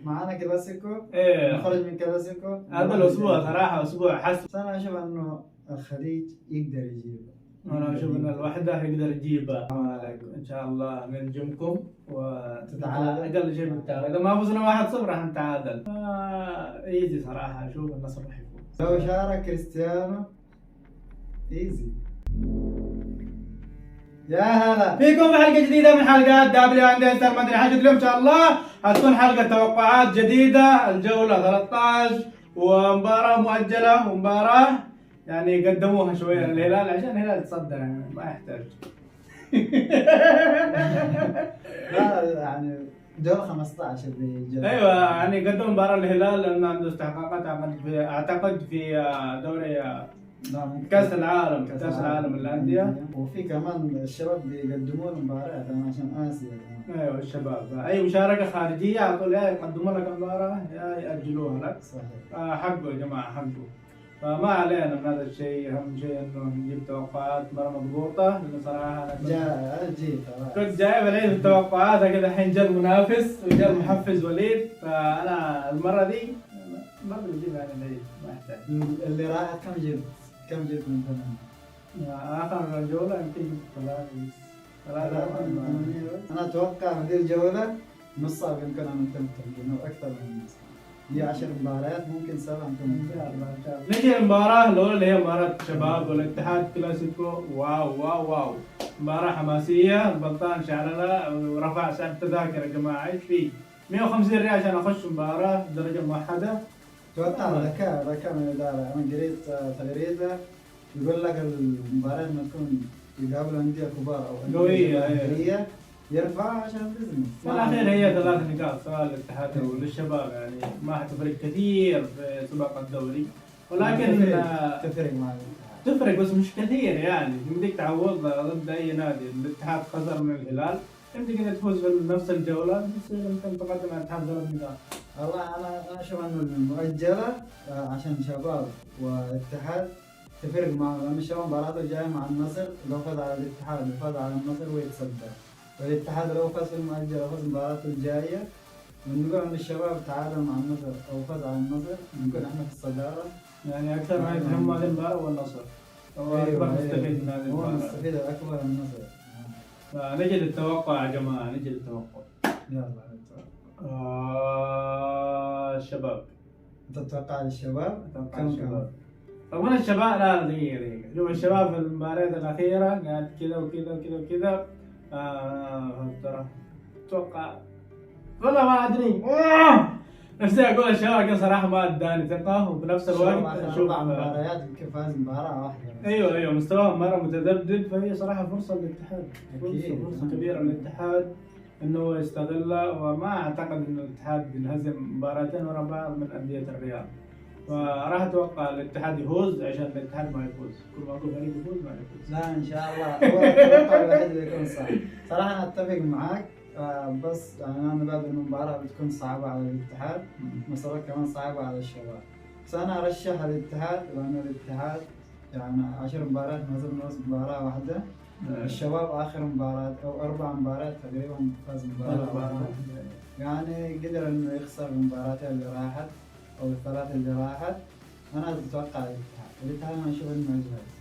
معانا كلاسيكو، ايه نخرج من كلاسيكو هذا الاسبوع صراحه اسبوع حسم. بس انا اشوف انه الخليج يقدر يجيب. انا اشوف ان الوحده يقدر يجيبها. ان شاء الله ننجمكم تتعادل. اقل شيء بالتعادل، اذا ما فزنا 1-0 راح نتعادل. ايزي صراحه، اشوف النصر راح يفوز. لو شارك كريستيانو ايزي. يا هلا فيكم في حلقه جديده من حلقات دبليو اندستر. ما ادري حاجه اليوم ان شاء الله حتكون حلقه توقعات جديده. الجوله 13 ومباراه مؤجله ومباراه يعني قدموها شويه للهلال عشان الهلال يتصدر، يعني ما يحتاج. لا يعني دور 15 اللي ايوه يعني قدم مباراه للهلال لانه عنده استحقاقات اعتقد في دوري كاس العالم، كاس العالم للانديه. وفي كمان الشباب بيقدموا له مباريات انا عشان اسيا. ايوه الشباب اي مشاركه خارجيه على طول يا يقدموا لك مباراه يا ياجلوها لك. صحيح. حقه يا جماعه حقه. فما علينا من هذا الشيء، اهم شيء انه نجيب توقعات مره مضبوطه، لانه صراحه انا كنت جايب العيد التوقعات كذا. الحين جاء المنافس وجاء المحفز وليد، فانا المره دي ما بنجيب يعني العيد ما يحتاج. اللي راح كم جبت من ثمانية؟ اخر جوله يمكن جبت ثلاثة. انا اتوقع هذه الجوله نصها يمكن ان تنتهي او اكثر من نص. هي 10 مباريات ممكن 7 ان شاء الله. نجي المباراة الأولى اللي هي مباراة الشباب والاتحاد كلاسيكو. واو واو واو، مباراة حماسية. البلطان شعلنا ورفع سعر التذاكر يا جماعة. ايش في 150 ريال عشان اخش مباراة درجة موحدة؟ اتوقع ذكاء من الاداره. انا قريت تغريده يقول لك المباريات لما تكون يقابلوا انديه كبار او قوية يرفعها عشان بزنس. في الأخير هي 3 نقاط سواء للاتحاد أو للشباب، يعني ما حتفرق كثير في سباق الدوري، ولكن تفرق مع تفرق بس مش كثير. يعني يمديك تعوض ضد أي نادي. الاتحاد خسر من الهلال، يمديك إنك تفوز في نفس الجولة بتصير أنت تقدم على الاتحاد 3 نقاط. والله انا اشوف انه المؤجله عشان شباب والاتحاد تفرق معه، لان الشباب مباراته جايه مع النصر، لو فاز على الاتحاد وفاز على النصر ويتصدر، والاتحاد لو فاز في المؤجله وفاز مباراته الجايه ونقول ان الشباب تعادل مع النصر او فاز على النصر نكون احنا في الصداره. يعني اكثر ما يهم هذه المباراه هو النصر. هو اكبر مستفيد من هذه المباراه. هو المستفيد الاكبر النصر. فنجي للتوقع يا جماعه، نجي للتوقع. يلا الشباب. انت تتوقع للشباب؟ اتوقع الشباب. طبعا الشباب لا دقيقه شوف الشباب في المباريات الاخيره قاعد كذا وكذا وكذا وكذا. ترى اتوقع والله ما ادري. نفسي اقول الشباب صراحه ما اداني ثقه، وبنفس الوقت اشوف مباريات يمكن فاز مباراه واحده. ايوه مستواهم مره متذبذب، فهي صراحه فرصه للاتحاد، فرصه كبيره للاتحاد انه يستغلها. وما اعتقد انه الاتحاد ينهزم مباراتين ورا بعض من انديه الرياض. فراح اتوقع الاتحاد يفوز عشان الاتحاد ما يفوز. كل ما اقول فريق يفوز ما يفوز. لا ان شاء الله هو التوقع الوحيد اللي يكون صح. صراحه انا اتفق معك. بس يعني انا بعد المباراه بتكون صعبه على الاتحاد، مسارات كمان صعبه على الشباب، بس انا ارشح الاتحاد لانه الاتحاد يعني 10 مباريات ما زال ناقص مباراه واحده. الشباب اخر مباراه او 4 مباريات تقريبا فاز مباراه واحده، يعني قدر انه يخسر المباراتين اللي راحت او الثلاث اللي راحت. انا اتوقع الاتحاد انا اشوف انه اجهز.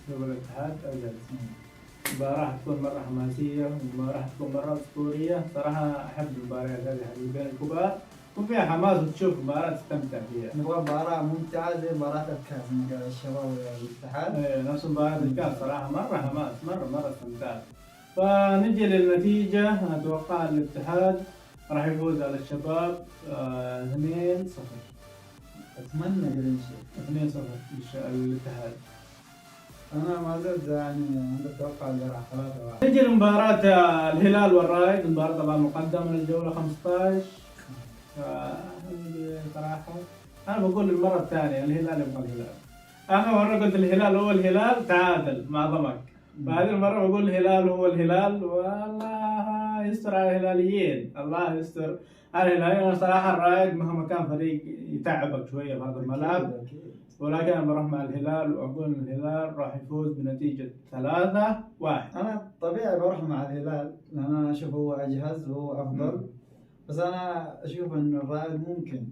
شوف الاتحاد اجهز. المباراة حتكون مرة حماسية، المباراة حتكون مرة أسطورية. صراحة أحب المباريات هذه حبيبين الكبار، يكون فيها حماس وتشوف مباراة تستمتع فيها. نبغى مباراة ممتعة زي مباراة الكاس من الشباب والاتحاد. ايه نفس مباراة الكاس صراحة مرة حماس، مرة استمتعت. فنجي للنتيجة. أنا أتوقع الاتحاد راح يفوز على الشباب 2-0. أتمنى كذا شيء 2-0 الاتحاد. أنا ما زلت يعني عندي التوقع اللي راح 3-1. نجي لمباراة الهلال والرائد. المباراة طبعا مقدمة من الجولة 15. صراحة أنا بقول المرة الثانية الهلال يبغى الهلال. آخر مرة قلت الهلال هو الهلال تعادل مع ضمك، فهذه المرة بقول الهلال هو الهلال. والله يستر على الهلاليين، الله يستر على الهلاليين. أنا صراحة الرائد مهما كان فريق يتعبك شوية في هذا الملعب، ولكن أنا بروح مع الهلال وأقول الهلال راح يفوز بنتيجة 3-1. أنا طبيعي بروح مع الهلال لأن أنا أشوف هو أجهز وهو أفضل، بس انا اشوف انه الرائد ممكن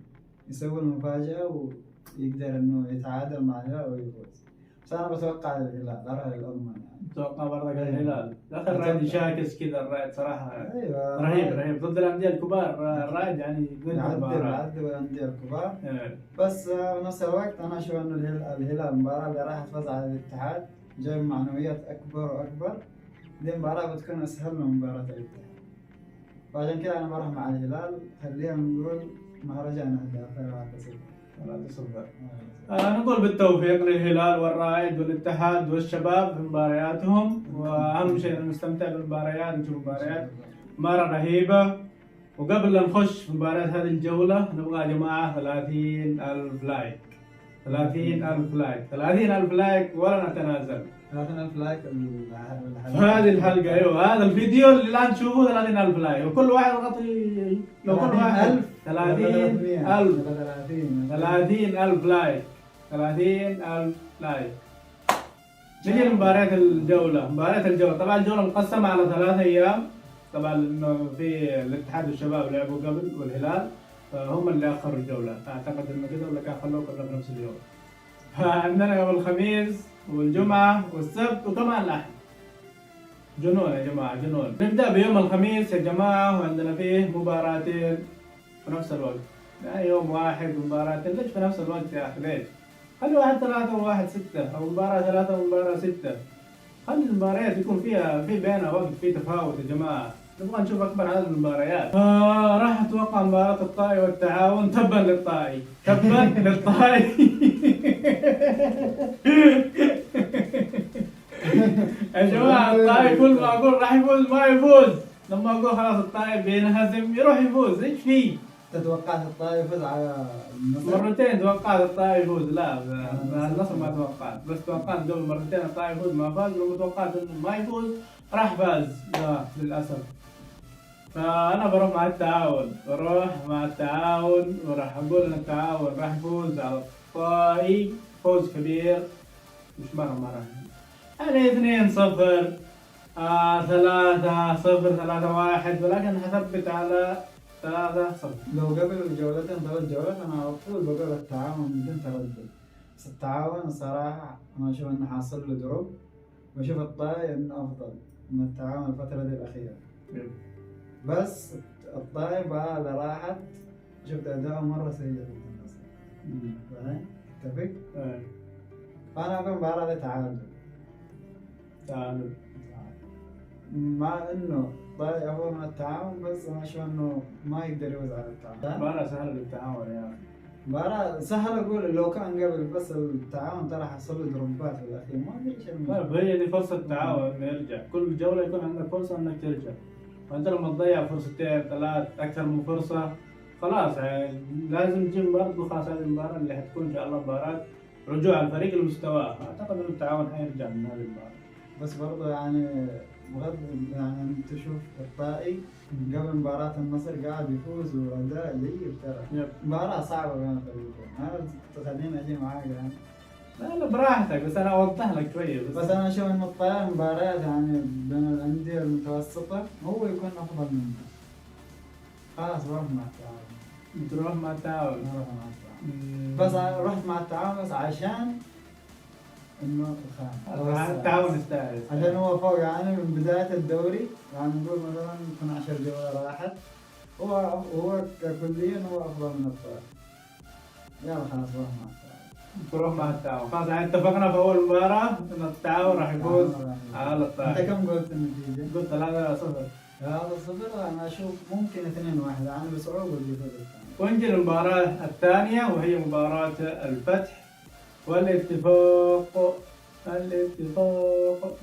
يسوي المفاجأة ويقدر انه يتعادل مع الهلال ويفوز. بس انا بتوقع الهلال، ارى الاضمن يعني. اتوقع برضك الهلال. اخر الرائد يشاكس كذا، الرائد صراحه ايوه رهيب ضد الانديه الكبار. الرائد يعني يعذب الانديه الكبار. بس بنفس الوقت انا اشوف انه الهلال المباراه اللي راح تفوز على الاتحاد جايب معنويات اكبر واكبر. دي المباراه بتكون اسهل من مباراه الاتحاد، فعشان كذا انا بروح مع الهلال. خلينا نقول مهرجان اهداف 3-0. نقول بالتوفيق للهلال والرائد والاتحاد والشباب في مبارياتهم، واهم شيء نستمتع بالمباريات، نشوف مباريات مرة رهيبة. وقبل لا نخش في مباريات هذه الجولة نبغى يا جماعة 30,000 لايك. 30,000 لايك، 30,000 لايك ولا نتنازل. 30,000 لايك هذه الحلقة. ايوه هذا الفيديو اللي الان تشوفوه 30,000 لايك، وكل واحد يغطي لو كل واحد 30,000 30,000 لايك. 30,000 لايك. نجي لمباريات الجولة. مباريات الجولة طبعا الجولة مقسمة على 3 أيام. طبعا انه في الاتحاد والشباب لعبوا قبل، والهلال هم اللي اخروا الجولة. اعتقد انه كده ولا كان خلوه كله في نفس اليوم. فعندنا يوم الخميس والجمعة والسبت وكمان الأحد. جنون يا جماعة جنون. نبدأ بيوم الخميس يا جماعة، وعندنا فيه مباراتين في نفس الوقت. يعني يوم واحد ومباراتين. ليش في نفس الوقت يا أخي ليش؟ خلي واحد 3 وواحد 6، أو مباراة 3 ومباراة 6. خلي المباريات يكون فيها في بينها وقت، في تفاوت يا جماعة. نبغى نشوف أكبر عدد من المباريات. راح أتوقع مباراة الطائي والتعاون. تبا للطائي، تبا للطائي. يا جماعة الطائي كل ما أقول راح يفوز ما يفوز، لما أقول خلاص الطائي بينهزم يروح يفوز. إيش فيه؟ تتوقعت الطائي يفوز على النصر؟ مرتين توقعت الطائي يفوز. لا النصر ما توقعت، بس توقعت قبل مرتين الطائي يفوز ما فاز، ولما توقعت انه ما يفوز راح فاز. لا للاسف. فانا بروح مع التعاون، وراح اقول ان التعاون راح يفوز على الطائي فوز كبير. مش مرة يعني 2-0 3-0 3-1، ولكن حثبت على 3-0. لو قبل جولتين 3 جولات انا على طول بقول التعاون بدون تردد. بس التعاون الصراحة انا اشوف انه حاصل له دروب، واشوف الطائي انه افضل من التعاون الفترة دي الاخيرة. بس الطائي بقى اللي راحت شفت اداؤه مرة سيء ضد النصر. فاهم؟ تتفق؟ فانا اقول مباراة تعادل. مع انه الطائي افضل من التعاون، بس انا اشوف انه ما يقدر يفوز على التعاون. مباراة سهلة للتعاون يا اخي. مباراة سهل اقول لو كان قبل، بس التعاون ترى حصل له دروبات في الاخير. ما ادري ايش طيب هي دي فرصة التعاون انه يرجع. كل جولة يكون عندك فرصة انك ترجع، وانت لما تضيع فرصتين 3 اكثر من فرصة خلاص يعني لازم تجيب برضه. خلاص هذه المباراة اللي حتكون ان شاء الله مباراة رجوع الفريق لمستواه. اعتقد انه التعاون حيرجع من هذه المباراة. بس برضه يعني بغض يعني انت تشوف الطائي قبل مباراة النصر قاعد يفوز واداء جيد ترى. مباراة صعبة بين الفريقين، ما تخليني اجي معاك يعني. لا براحتك، بس انا اوضح لك شوية. بس انا اشوف ان الطائي مباريات يعني بين الاندية المتوسطة هو يكون افضل منه. خلاص بروح مع التعاون. تروح مع التعاون. بروح مع التعاون. بس انا رحت مع التعاون بس عشان انه التعاون يستاهل، عشان هو فوق يعني من بداية الدوري. يعني نقول مثلا 12 جولة راحت، هو ككليا هو افضل من الطائي. يلا خلاص بروح مع التعاون. تروح مع التعاون. خلاص يعني اتفقنا في اول مباراة ان التعاون راح يفوز على الطائي. انت كم قلت النتيجة؟ قلت 3-0. 3-0. انا اشوف ممكن 2-1 يعني بصعوبة اللي يفوز الثاني. ونجي للمباراة الثانية وهي مباراة الفتح والاتفاق.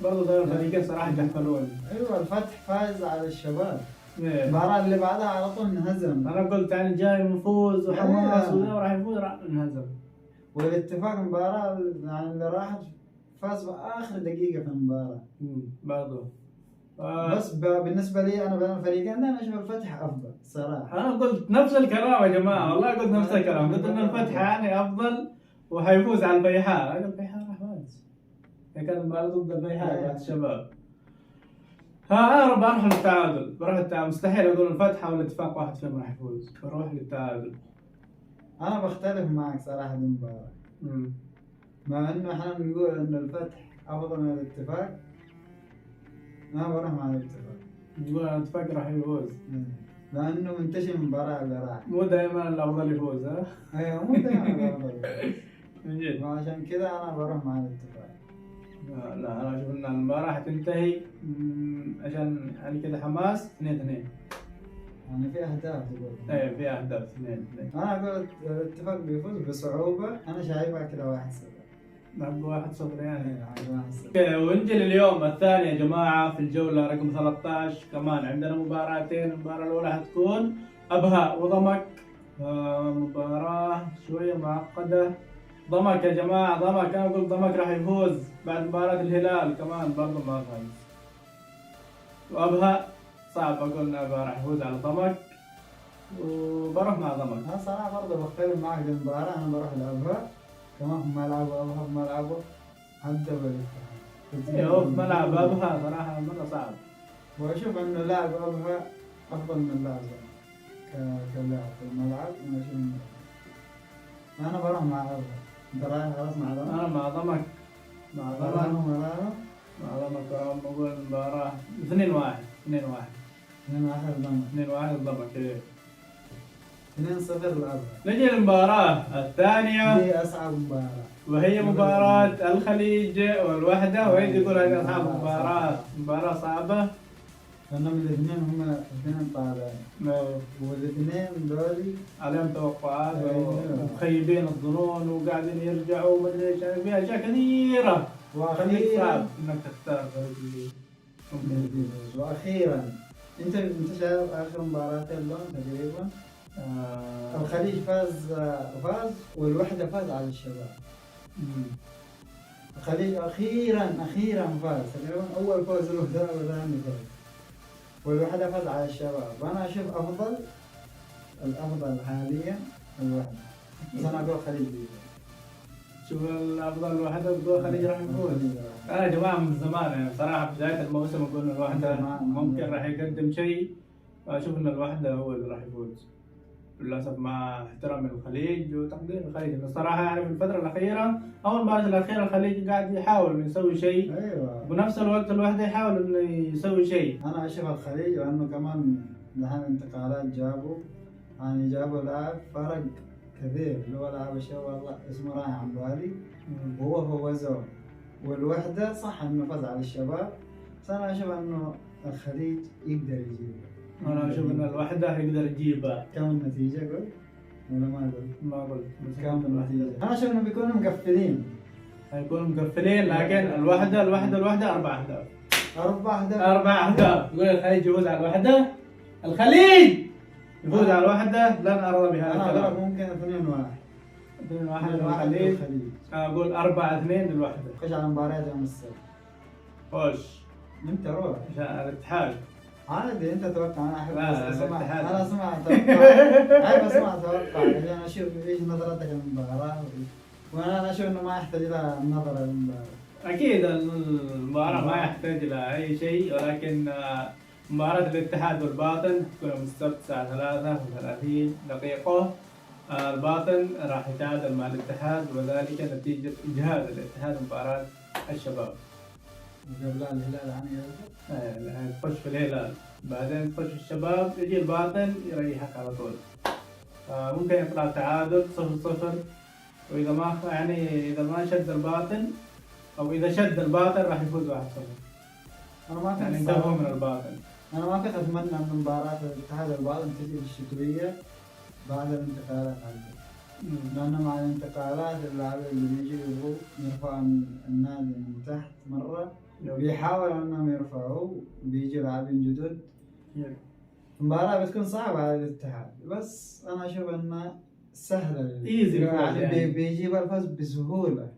برضه ده الفريقين صراحة يحفلون. ايوه الفتح فاز على الشباب. المباراة اللي بعدها على طول انهزم. انا قلت يعني جاي مفوز وحماس وده راح يفوز، راح انهزم. والاتفاق المباراة يعني اللي راحت فاز في اخر دقيقة في المباراة. برضه بس بالنسبة لي انا بين الفريقين انا اشوف الفتح افضل صراحة. انا قلت نفس الكلام يا جماعة، والله قلت نفس الكلام. قلت ان الفتح يعني افضل وحيفوز على البيحاء. البيحاء راح فاز. هي كانت مباراة ضد البيحاء بعد الشباب. انا بروح للتعادل، مستحيل اقول الفتح او الاتفاق واحد فيهم راح يفوز، بروح للتعادل. انا بختلف معك صراحه دي المباراه، مم. مع انه احنا بنقول ان الفتح افضل من الاتفاق. انا بروح مع الاتفاق. تقول الاتفاق راح يفوز؟ لانه منتشر مباراه براحه. مو دائما الافضل يفوز ها؟ ايوه مو دائما الافضل. من جد. وعشان كذا انا بروح مع الاتفاق. لا انا اشوف ان المباراة حتنتهي عشان يعني كذا حماس 2-2. يعني في اهداف تقول. ايه في اهداف 2-2. انا اقول الاتفاق بيفوز بصعوبه، انا شايفها كذا 1-0. نلعب 1-0 يعني. ايوه 1-0. اوكي، ونجي لليوم الثاني يا جماعة في الجولة رقم 13. كمان عندنا مباراتين. المباراة الأولى حتكون أبها وضمك. مباراة شوية معقدة. ضمك يا جماعة، ضمك، أنا أقول ضمك راح يفوز بعد مباراة الهلال كمان برضه ما فاز. وأبها صعب أقول إن أبها راح يفوز على ضمك، وبروح مع ضمك. انا صراحه برضه بختلف معك في المباراه، انا بروح لابها. كمان في ملعبه، ابها في ملعبه الدبل. ايوه في ملعب أبها صراحة مرة صعب. واشوف انه لاعب ابها افضل من لاعب كلاعب في الملعب. انا بروح مع ابها. انت رايح خلاص مع ضمك؟ أنا مع ضمك. مع ضمك. مرانو مع ضمك. بقول المباراة 2-1. 2-1. 2-1 ضمك. 2-1 ضمك. إيه. 2-0 لابها. نجي للمباراة الثانية دي اصعب مباراة، وهي مباراة الخليج والوحدة، وهي يقول هذه أصحاب مباراة صعبة. لانهم الاثنين هم اثنين طالعين، والاثنين دول عليهم توقعات أيوة. ومخيبين الظنون وقاعدين يرجعوا وما ادري ايش، يعني فيها اشياء كثيرة. خليك صعب انك تختار فريق اللي ممكن يفوز. واخيرا انت شايف اخر مباراتين لهم تقريبا الخليج فاز والوحدة فاز على الشباب. الخليج اخيرا فاز تقريبا، اول فوز له ثاني فوز، والوحدة فاز على الشباب. وانا اشوف الافضل حاليا الوحدة، بس انا اقول الخليج بيفوز. شوف الافضل الوحدة بتقول الخليج راح يفوز. انا يا جماعة من زمان يعني صراحة في بداية الموسم اقول ان الوحدة ممكن راح يقدم شيء، اشوف ان الوحدة هو اللي راح يفوز. للاسف مع احترامي للخليج وتقدير الخليج، الصراحه يعني في الفتره الاخيره او المباراه الاخيره الخليج قاعد يحاول انه يسوي شيء. ايوه. وبنفس الوقت الوحده يحاول انه يسوي شيء. انا اشوف الخليج لانه كمان دحين انتقالات جابوا لاعب فرق كثير، اللي هو لاعب الشباب والله اسمه رايح عن بالي، وهو فوزوه. والوحده صح انه فاز على الشباب، بس انا اشوف انه الخليج يقدر يجيبه. انا اشوف ان الوحده يقدر يجيبها. كم النتيجه قلت؟ ولا ما قلت؟ ما قلت. كم النتيجه؟ انا اشوف انه بيكونوا مقفلين. هيكونوا مقفلين، لكن الوحده 4 أهداف. 4 أهداف. يقول الخليج يفوز على الوحده. الخليج يفوز على الوحده، لن ارضى بهذا انا الكلام. اقول ممكن 2-1. 2-1 للخليج. اقول 4-2 للوحده. خش على مباريات يوم السبت. خش. انت روح عشان الاتحاد. عادي، انت توقع. انا احب الاتحاد. انا اسمع توقع. احب اسمع توقع عشان اشوف ايش نظرتك للمباراه، وانا اشوف انه ما يحتاج الى نظره للمباراه. اكيد المباراه ما يحتاج الى اي شيء، ولكن مباراه الاتحاد والباطن تكون يوم السبت الساعه 3:30 دقيقه. الباطن راح يتعادل مع الاتحاد، وذلك نتيجه اجهاد الاتحاد مباراه الشباب. قبل الهلال يعني تخش في الهلال، بعدين تخش في الشباب، يجي الباطن يريحك على طول. ممكن يطلع تعادل 0-0، واذا ما اذا ما شد الباطن او اذا شد الباطن راح يفوز 1-0. انا ما كنت يعني انتبهوا من الباطن. انا ما كنت اتمنى ان مباراه الاتحاد والباطن تجي الشتويه بعد الانتقالات هذه، لانه مع الانتقالات اللاعبين اللي بيجوا يرفعوا النادي من تحت مره، بيحاولوا انهم يرفعوه، بيجي لاعبين جدد. المباراة بتكون صعبة على الاتحاد، بس انا اشوف انها سهلة. ايزي يعني بيجيب الفوز بسهولة.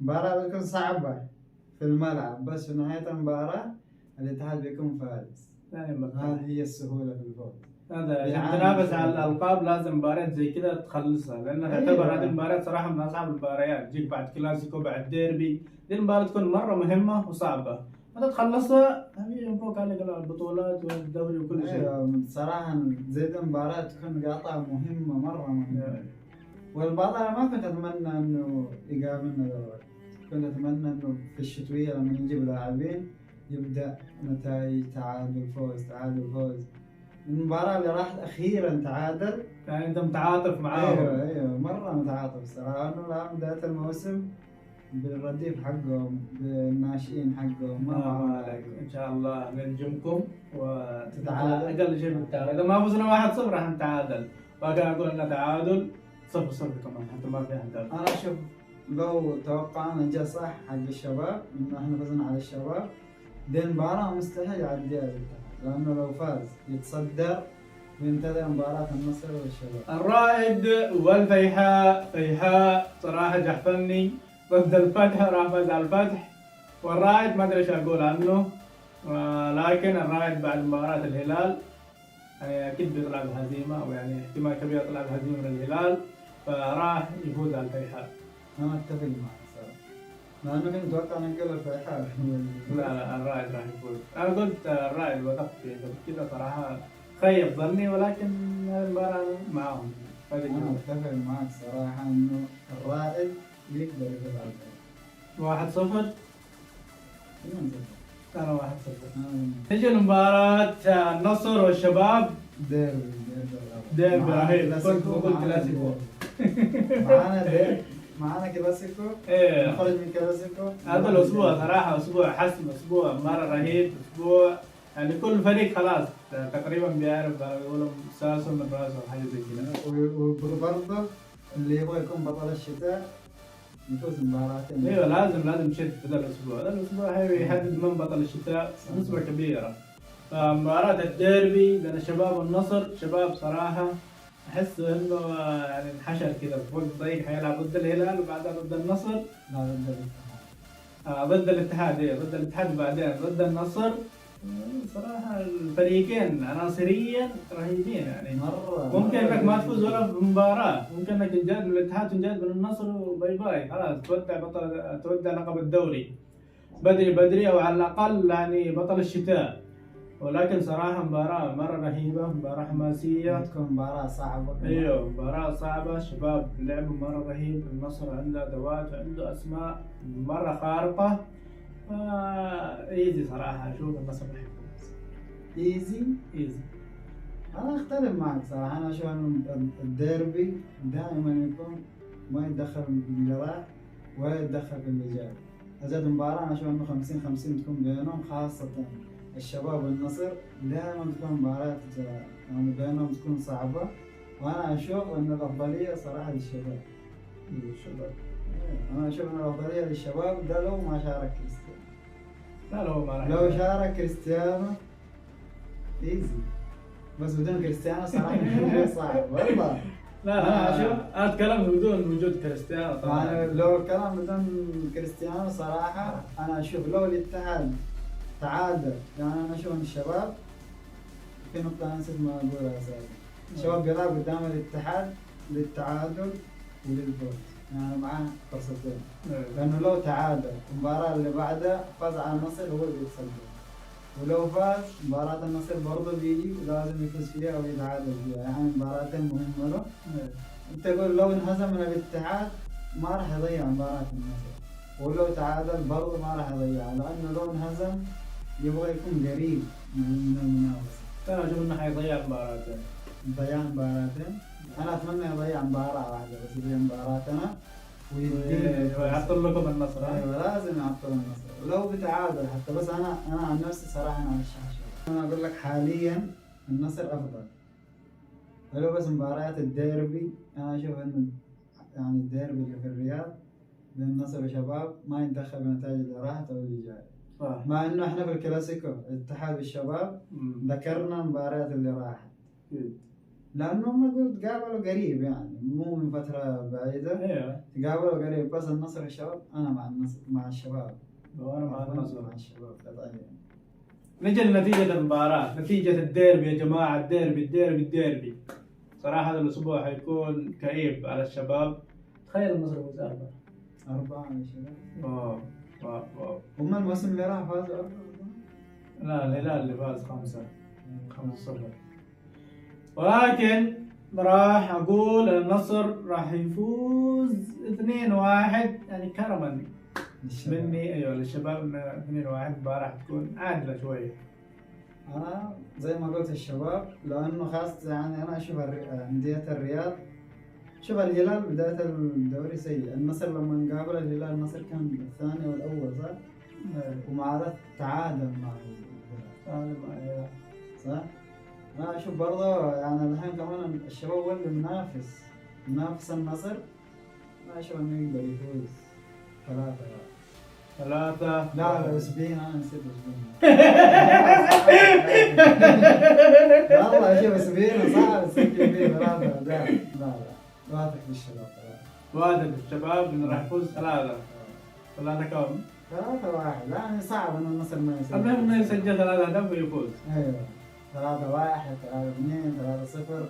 المباراة بتكون صعبة في الملعب، بس في نهاية المباراة الاتحاد بيكون فارس. هذه هي السهولة في الفوز. هذا عشان تنافس على الالقاب لازم مباريات زي كذا تخلصها، لانها تعتبر هذه المباريات صراحه من اصعب المباريات. تجيك بعد كلاسيكو، بعد ديربي، دي المباراه تكون مره مهمه وصعبه. انت تخلصها هي فوق عليك البطولات والدوري وكل شيء. ايوه صراحة زي دي المباراة تكون قاطعة مهمة مرة مهمة. والبعض أنا ما كنت أتمنى إنه يقابلنا دلوقتي، كنت أتمنى إنه في الشتوية لما نجيب لاعبين يبدأ نتائج تعادل فوز تعادل فوز. المباراة اللي راحت أخيرا تعادل. يعني انت متعاطف معاهم. أيوه مرة متعاطف صراحة، إنه لا بداية الموسم بالرديف حقهم بالناشئين حقهم ما عليك ان شاء الله ننجمكم تتعادل. اقل شيء بالتعادل، اذا ما فزنا 1-0 راح نتعادل، وكان اقول انه تعادل 0-0 كمان حتى ما فيها هدف. أنا أشوف لو توقعنا جا صح حق الشباب إنه إحنا فزنا على الشباب، دي المباراة مستحيل يعديها الاتحاد، لأنه لو فاز يتصدر وينتظر مباراة النصر والشباب. الرائد والفيحاء، فيحاء صراحة جحفلني ضد الفتح، راح فاز على الفتح. والرائد ما ادري ايش اقول عنه، لكن الرائد بعد مباراة الهلال يعني اكيد بيطلع بهزيمة، او يعني احتمال كبير يطلع بهزيمة من الهلال، فراح يفوز على الفيحاء. أنا أتفق معك صراحة، لأنه كنت متوقع نقول الفيحاء. لا الرائد راح يفوز. انا قلت الرائد وثقت فيه كذا صراحة، خيب ظني، ولكن المباراة معاهم. أنا أتفق معك صراحة إنه الرائد يقدر يفوز على الفيحاء 1-0. أنا 1-0. آه. نجي لمباراة النصر والشباب. ديربي رهيب، كنت بقول كلاسيكو. معانا كلاسيكو. ايه نخرج من كلاسيكو. هذا الأسبوع صراحة أسبوع حسم، أسبوع مرة رهيب، أسبوع يعني كل فريق خلاص تقريبا بيعرف يقولوا ساسه من راسه حاجة زي كذا. وبرضه اللي يبغى يكون بطل الشتاء يفوز مباراتين. ايوه لازم تشد في ذا الأسبوع، ذا الأسبوع حيحدد من بطل الشتاء نسبة كبيرة. فمباراة الديربي بين الشباب والنصر، شباب صراحة أحس إنه يعني انحشر كذا في وقت ضيق، حيلعب ضد الهلال وبعدها ضد النصر. لا ضد الاتحاد. ضد الاتحاد، إيه ضد الاتحاد وبعدين ضد النصر. صراحة الفريقين عناصريا رهيبين يعني. مرة ممكن انك ما تفوز ولا بمباراة، ممكن انك تنجاد من الاتحاد تنجاد من النصر وباي باي خلاص تودع تودع لقب الدوري بدري او على الاقل يعني بطل الشتاء. ولكن صراحة مباراة مرة رهيبة، مباراة حماسية، تكون مباراة صعبة. ايوه مباراة صعبة. الشباب لعبوا مرة رهيب، النصر عنده ادوات وعنده اسماء مرة خارقة. ايزي صراحة اشوف النصر راح يفوز. ايزي. انا اختلف معك صراحة، انا اشوف انه الديربي دائما يكون ما يتدخل في الجراح ولا يتدخل في اللي جاي. اجت مباراة انا اشوف انه 50-50 تكون بينهم، خاصة الشباب والنصر دائما تكون مباراة يعني بينهم تكون صعبة. وانا اشوف ان الافضلية صراحة للشباب. انا اشوف ان الافضلية للشباب ده لو ما شارك كريستيانو. لو شارك كريستيانو ايزي، بس بدون كريستيانو صراحة صعب والله. انا اشوف اتكلم بدون وجود كريستيانو طبعا. يعني لو الكلام بدون كريستيانو صراحة انا اشوف لو الاتحاد تعادل، يعني انا اشوف ان الشباب في نقطة انا نسيت ما اقولها اساسا. الشباب بيلعب قدام الاتحاد للتعادل وللفوز، يعني معاه فرصتين. لانه لو تعادل المباراة اللي بعدها فاز على النصر هو اللي يتصدر، ولو فاز مباراة النصر برضه بيجي ولازم يفوز فيها او يتعادل فيها، يعني مباراتين مهمة له. انت تقول لو انهزم من الاتحاد ما راح يضيع مباراة النصر، ولو تعادل برضه ما راح يضيعها، لانه لو انهزم يبغى يكون قريب من المنافسة. انا اشوف انه حيضيع مباراتين. ضيع مباراتين؟ انا اتمنى يضيع مباراة واحدة بس، يضيع مباراتنا ويعطل لكم النصر. ايوه لازم يعطل النصر ولو بتعادل حتى. بس انا عن نفسي صراحة انا ارشح انا اقول لك حاليا النصر افضل. ولو بس مباريات الديربي انا اشوف انه يعني الديربي اللي في الرياض بين النصر وشباب ما يتدخل بنتائج اللي راحت او اللي جاي. صح. مع انه احنا في الكلاسيكو الاتحاد والشباب ذكرنا المباريات اللي راحت، لانه ما قلت قابلوا قريب يعني مو من فترة بعيدة. ايوه تقابلوا قريب. بس النصر والشباب انا مع النصر مع الشباب. وانا مع النصر مع الشباب قطعيا. نجي لنتيجة المباراة، نتيجة الديربي يا جماعة. الديربي صراحة هذا الأسبوع حيكون كئيب على الشباب. تخيل النصر فوز 4 4 يا شباب. واو. هم الموسم اللي راح فازوا 4. لا الهلال اللي فاز 5-0. ولكن راح اقول النصر راح يفوز 2-1 يعني كرما مني. ايوه للشباب 2-1. راح تكون عادله شويه. انا زي ما قلت الشباب، لانه خاصة يعني انا اشوف اندية الرياض، شوف الهلال بداية الدوري سيء. النصر لما قابل الهلال النصر كان الثاني والاول صح؟ ومع ذلك تعادل مع الهلال صح؟ انا اشوف برضه يعني الحين كمان الشباب هو اللي منافس النصر. ما اشوف انه يقدر يفوز 3. لا اسبين، انا نسيت اسبين. والله اشوف اسبين صعب تسجل فيه 3. لا واثق بالشباب 3. واثق بالشباب انه راح يفوز 3. 3 كم؟ 3-1. يعني صعب ان النصر ما يسجل. المهم انه يسجل 3 أهداف ويفوز. ايوه 3-1 3-2 3-0.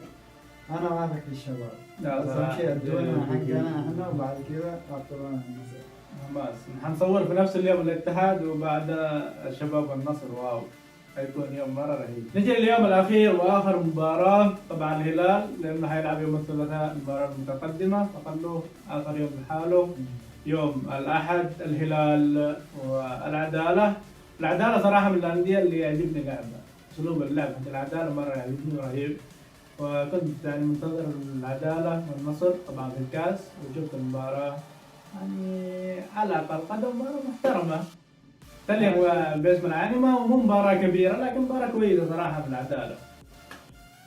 انا واثق بالشباب. بس نمشي الدنيا حقنا احنا وبعد كذا يعطونا النصر. بس حنصور في نفس اليوم الاتحاد وبعد الشباب والنصر. واو حيكون يوم مرة رهيب. نجي اليوم الأخير وآخر مباراة. طبعا الهلال لأنه حيلعب يوم الثلاثاء المباراة المتقدمة، فخلوه آخر يوم لحاله. يوم الأحد الهلال والعدالة. العدالة صراحة من الأندية اللي يعجبني لعبها، أسلوب اللعب حق العدالة مرة يعجبني رهيب. وكنت يعني منتظر العدالة والنصر طبعا في الكاس، وشفت المباراة يعني على الأقل قدم مباراة محترمة. تليق باسم العالي، مو مباراة كبيرة لكن مباراة كويسة صراحة في العدالة.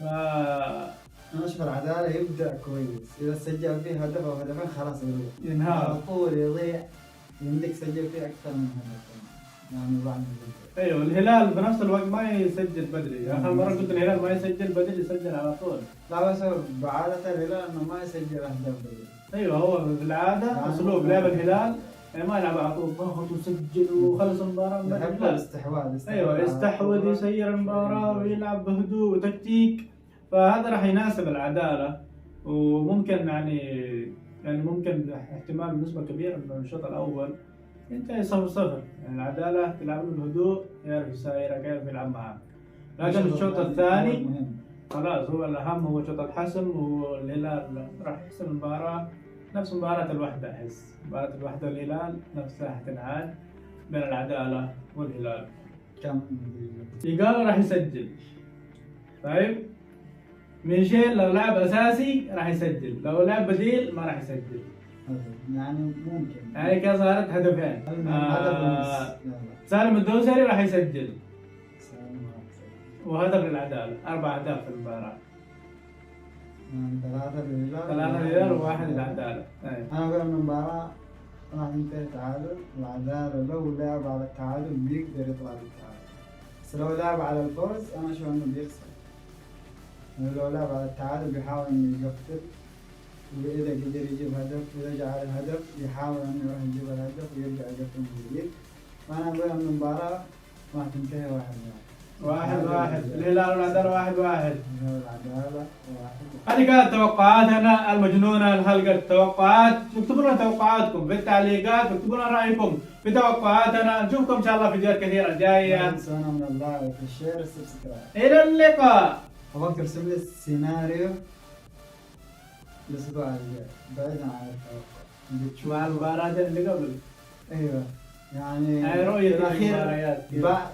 انا اشوف العدالة يبدأ كويس، إذا سجل فيه هدف أو هدفين خلاص ينهار على طول يضيع. يمديك تسجل فيه أكثر من هدف يعني بعد. ايوه الهلال بنفس الوقت ما يسجل بدري. اخر مرة قلت الهلال ما يسجل بدري، يسجل على طول. لا بس بعادة الهلال انه ما يسجل اهداف بدري. ايوه هو بالعادة اسلوب لعب الهلال يعني ما يلعب على طول ضغط وسجل وخلص المباراة. يحب الاستحواذ. ايوه يستحوذ يسير المباراة ويلعب بهدوء وتكتيك. فهذا راح يناسب العدالة. وممكن يعني ممكن احتمال بنسبة كبيرة انه الشوط الاول ينتهي 0-0. يعني العدالة تلعب له بهدوء، يعرف يسايرك، يعرف يلعب معك. لكن الشوط الثاني خلاص هو الأهم، هو شوط الحسم. والهلال راح يحسم المباراة نفس مباراة الوحدة. أحس مباراة الوحدة والهلال نفسها حتنعاد بين العدالة والهلال. كم يقال راح يسجل. طيب ميشيل لو لعب أساسي راح يسجل، لو لعب بديل ما راح يسجل. يعني ممكن يعني كان صارت هدفين. سالم الدوسري راح يسجل وهدف للعدالة. 4 أهداف في المباراة. 3 للهلال و1 للعدالة. أنا أقول إن المباراة راح تنتهي تعادل. العدالة لو لعب على التعادل بيقدر يطلع بالتعادل، بس لو لعب على الفوز أنا أشوف إنه بيخسر. لو لعب على التعادل بيحاول إنه يقفل، وإذا قدر يجيب هدف، إذا جاء الهدف يحاول إنه يروح يجيب الهدف ويرجع يقفل من جديد. فأنا أقول إن المباراة راح تنتهي 1-1. الهلال والعدالة 1-1. العدالة 1. هذه كانت توقعاتنا المجنونة لحلقة التوقعات. اكتبوا لنا توقعاتكم في التعليقات، واكتبوا لنا رأيكم في توقعاتنا. نشوفكم إن شاء الله في فيديوهات كثيرة جاية. لا تنسونا من اللايك والشير والسبسكرايب. إلى اللقاء. أبغاك ترسم لي السيناريو الأسبوع الجاي بعيدا عن التوقع مع المباراة اللي قبل. أيوه يعني رؤية الأخير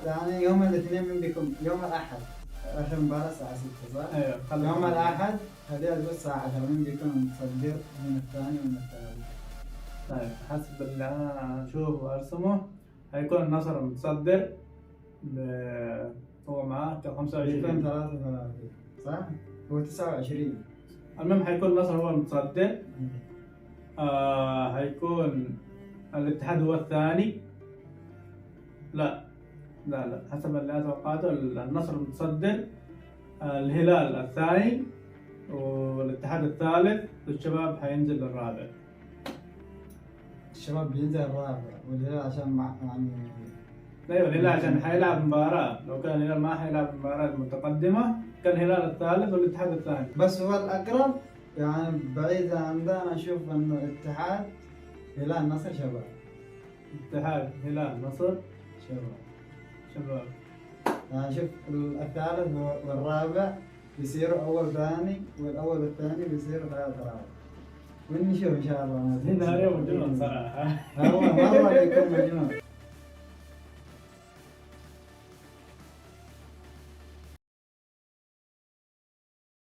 يعني يوم الاثنين من بيكون يوم الأحد. آخر مباراة الساعة 6 صح؟ أيوه يوم الأحد هذه الجزء الساعة 10 من بيكون المتصدر من الثاني ومن الثالث. طيب حسب اللي أنا أشوفه وأرسمه هيكون النصر المتصدر هو معاه 25. يكون 33 صح؟ هو 29. المهم حيكون النصر هو المتصدر. هيكون الاتحاد هو الثاني. لا حسب اللي توقعته النصر المتصدر، الهلال الثاني، والاتحاد الثالث، والشباب حينزل للرابع. الشباب بينزل الرابع والهلال عشان يعني ايوه الهلال عشان حيلعب مباراة. لو كان الهلال ما حيلعب المباراة المتقدمة كان الهلال الثالث والاتحاد الثاني. بس هو الأقرب يعني بعيد عن ده. أنا أشوف إنه الاتحاد هلال نصر شباب. اتحاد هلال نصر شباب. شوف الثالث والرابع بيصيروا أول ثاني، والأول والثاني بيصيروا ثالث رابع. ونشوف إن شاء الله. هنا اليوم مجنون صراحة. والله بيكون مجنون.